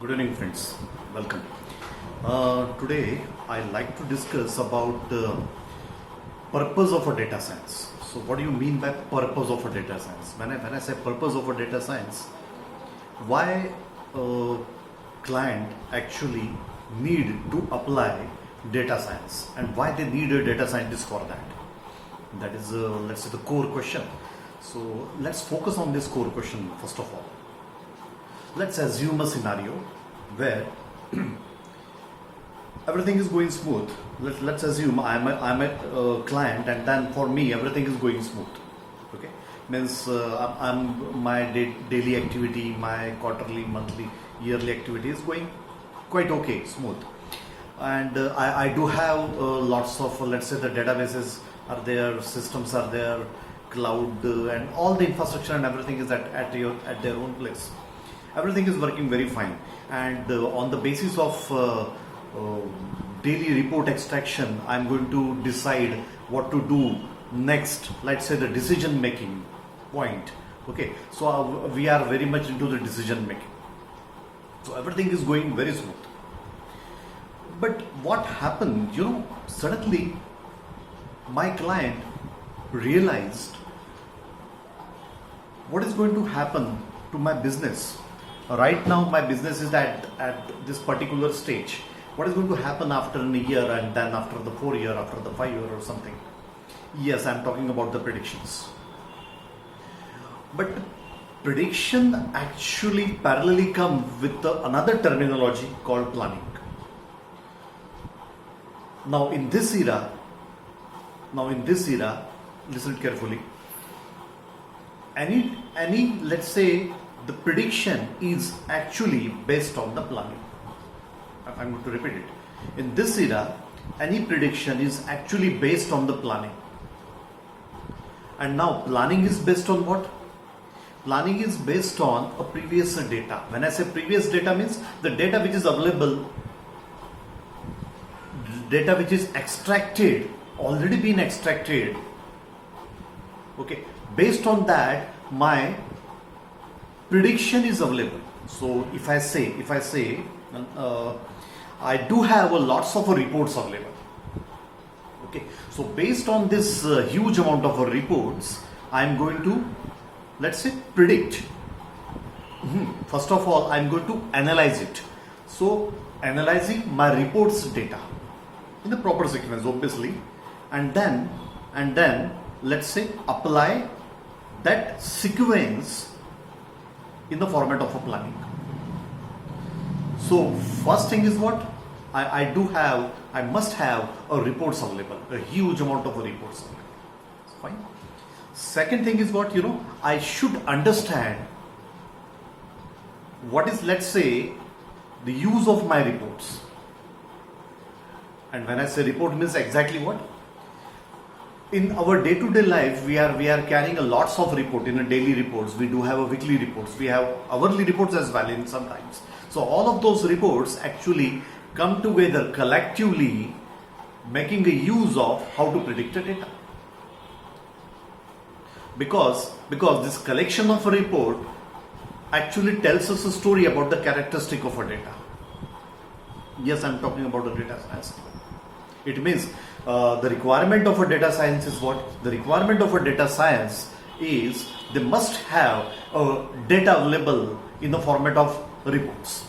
Good evening, friends. Welcome. Today, I like to discuss about the purpose of a data science. So, what do you mean by purpose of a data science? When I say purpose of a data science, why a client actually need to apply data science and why they need a data scientist for that? That is, let's say, the core question. So, let's focus on this core question first of all. Let's assume a scenario where everything is going smooth. Let's assume I'm a client, and then for me everything is going smooth. Okay, means I'm my daily activity, my quarterly, monthly, yearly activity is going quite okay, smooth, and I do have lots of, let's say, the databases are there, systems are there, cloud, and all the infrastructure and everything is at their own place. Everything is working very fine, and on the basis of daily report extraction, I'm going to decide what to do next. Let's say the decision making point. Okay, so we are very much into the decision making. So everything is going very smooth. But what happened? Suddenly my client realized what is going to happen to my business. Right now my business is at this particular stage. What is going to happen after a year, and then after the 4 year, after the 5 year or something? Yes, I'm talking about the predictions. But prediction actually parallelly come with another terminology called planning. Now in this era, listen carefully. Any let's say the prediction is actually based on the planning. I'm going to repeat it. In this era, any prediction is actually based on the planning. And now planning is based on what? Planning is based on a previous data. When I say previous data, means the data which is available, data which is extracted, already been extracted. Okay, based on that, my prediction is available. So if I say I do have lots of reports available. Okay, so based on this huge amount of reports, I'm going to, let's say, predict. First of all, I'm going to analyze it. So analyzing my reports data in the proper sequence, obviously, and then let's say apply that sequence in the format of a planning. So first thing is what? I must have a reports available, a huge amount of reports available. Fine. Second thing is what? I should understand what is, let's say, the use of my reports. And when I say report, means exactly what? In our day-to-day life, we are carrying a lots of report. In a daily reports, we do have a weekly reports, we have hourly reports as well in sometimes. So all of those reports actually come together collectively, making a use of how to predict the data. Because this collection of a report actually tells us a story about the characteristic of a data. Yes, I'm talking about the data science. It means the requirement of a data science is what? The requirement of a data science is they must have data available in the format of reports.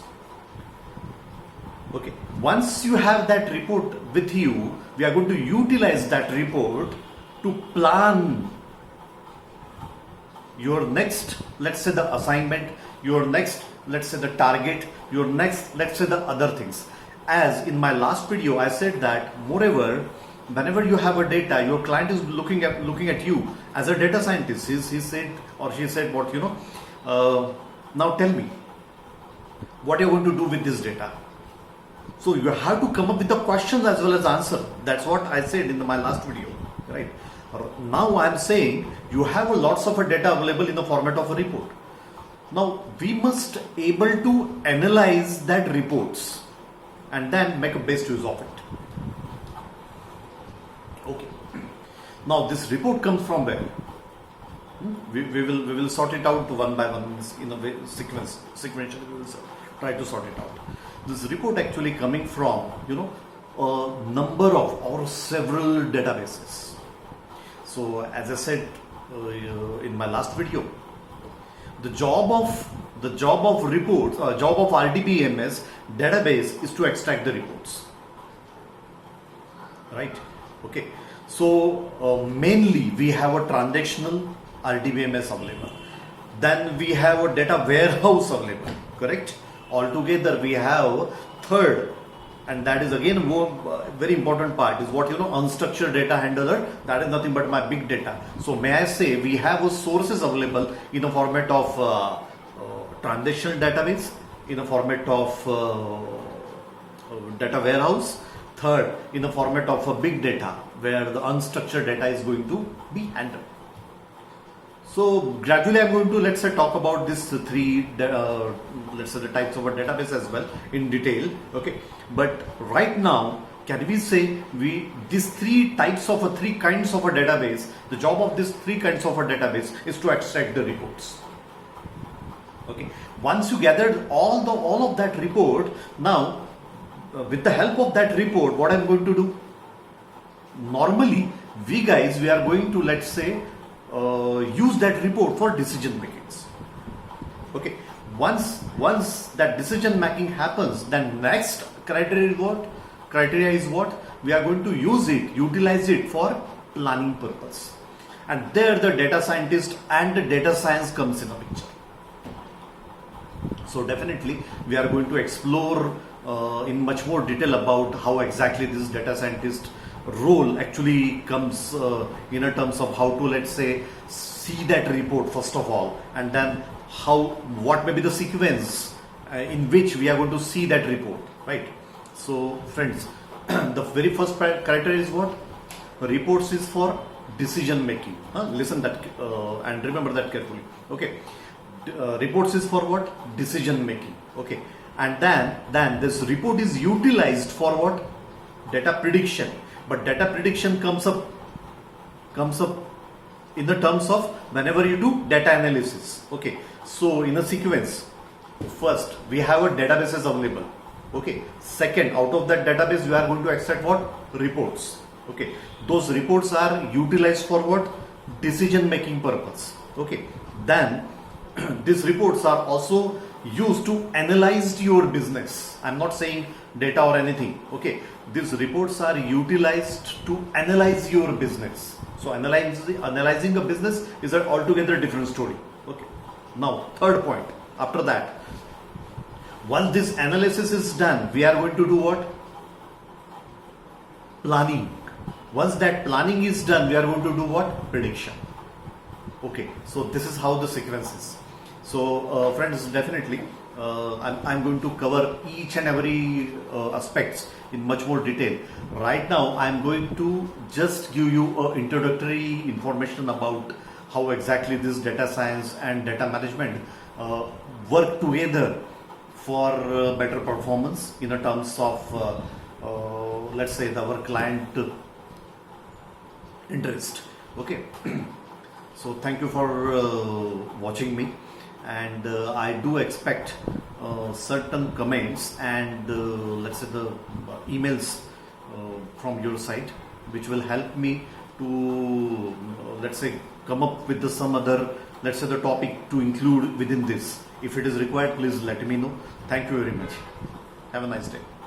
Okay. Once you have that report with you, we are going to utilize that report to plan your next, let's say, the assignment, your next, let's say, the target, your next, let's say, the other things. As in my last video, I said that moreover, whenever you have a data, your client is looking at you as a data scientist. He said or she said, what, now tell me what you're going to do with this data. So you have to come up with the questions as well as answer. That's what I said in my last video, right? Now I'm saying you have lots of data available in the format of a report. Now we must able to analyze that reports and then make a best use of it. Okay. Now this report comes from where? We will sort it out one by one in a way, sequentially we will try to sort it out. This report actually coming from, a number of or several databases. So as I said in my last video, the job of reports, job of D.B.M.S database is to extract the reports, right? Okay, so mainly we have a transactional D.B.M.S available, then we have a data warehouse available, correct? Altogether we have third, and that is again very important part, is what unstructured data handler. That is nothing but my big data. So may I say we have sources available in a format of transactional database, in a format of data warehouse. Third, in the format of a big data where the unstructured data is going to be handled. So gradually I'm going to, let's say, talk about these three, let's say, the types of a database as well in detail. Okay, but right now, can we say these three types of three kinds of a database? The job of these three kinds of a database is to extract the reports. Okay, once you gathered all of that report, now with the help of that report, what I'm going to do? Normally, we are going to, let's say, use that report for decision makings. Okay, once that decision making happens, then next criteria is what? We are going to utilize it for planning purpose, and there the data scientist and the data science comes in a picture. So definitely we are going to explore in much more detail about how exactly this data scientist role actually comes in a terms of how to, let's say, see that report first of all, and then what may be the sequence in which we are going to see that report, right? So friends, the very first criteria is what? Reports is for decision making. Listen that and remember that carefully. Okay, reports is for what? Decision making. Okay, and then this report is utilized for what? Data prediction. But data prediction comes up in the terms of whenever you do data analysis. Okay, so in a sequence, first we have a databases available. Okay, second, out of that database we are going to extract what? Reports. Okay, those reports are utilized for what? Decision making purpose. Okay, then these reports are also used to analyze your business. I'm not saying data or anything. Okay, these reports are utilized to analyze your business. So analyzing a business is an altogether different story. Okay, now third point, after that, once this analysis is done, we are going to do what? Planning. Once that planning is done, we are going to do what? Prediction. Okay, so this is how the sequence is. So friends, definitely I'm going to cover each and every aspects in much more detail. Right now I'm going to just give you introductory information about how exactly this data science and data management work together for better performance in a terms of let's say our client interest. Okay, so thank you for watching me, and I do expect certain comments and let's say the emails from your side, which will help me to let's say come up with some other, let's say, the topic to include within this. If it is required, please let me know. Thank you very much. Have a nice day.